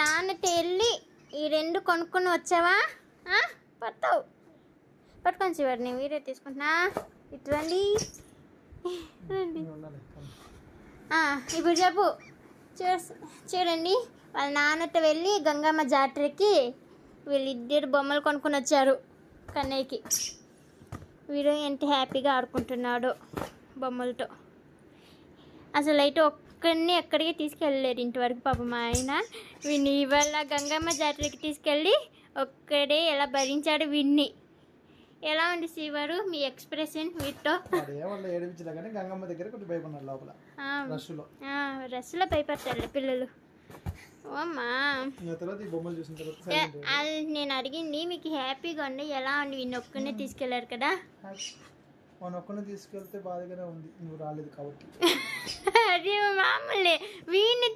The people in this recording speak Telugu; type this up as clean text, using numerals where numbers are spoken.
నాన్నతో వెళ్ళి ఈ 2 కొనుక్కొని వచ్చావా? పడతావు. పట్టుకొని చివరిని వీడియో తీసుకుంటున్నా. ఇటు రండి. ఇప్పుడు చెప్పు. చూడండి, వాళ్ళ నాన్నతో వెళ్ళి గంగమ్మ జాతరకి వీళ్ళిద్దరు బొమ్మలు కొనుక్కొని వచ్చారు కన్నయ్యకి. వీడు ఎంత హ్యాపీగా ఆడుకుంటున్నాడు బొమ్మలతో. అసలు అయితే ఒక్కడిని ఎక్కడికి తీసుకెళ్ళలేరు ఇంతవరకు పాపం మా ఆయన. వీడిని ఇవాళ గంగమ్మ జాతరకి తీసుకెళ్ళి ఒక్కడే ఎలా భరించాడు వీడిని. ఎలా ఉంది శ్రీవారు మీ ఎక్స్ప్రెషన్ వీటితో? రస్సులో భయపడతారు పిల్లలు. ఓమ్మా, నేను అడిగింది మీకు హ్యాపీగా ఉండి ఎలా ఉంది. వీడిని ఒక్కనే తీసుకెళ్లారు కదా. తీసుకెళ్తే బాధగానే ఉంది, నువ్వు రాలేదు కాబట్టి. అది మామూలే. వీడిని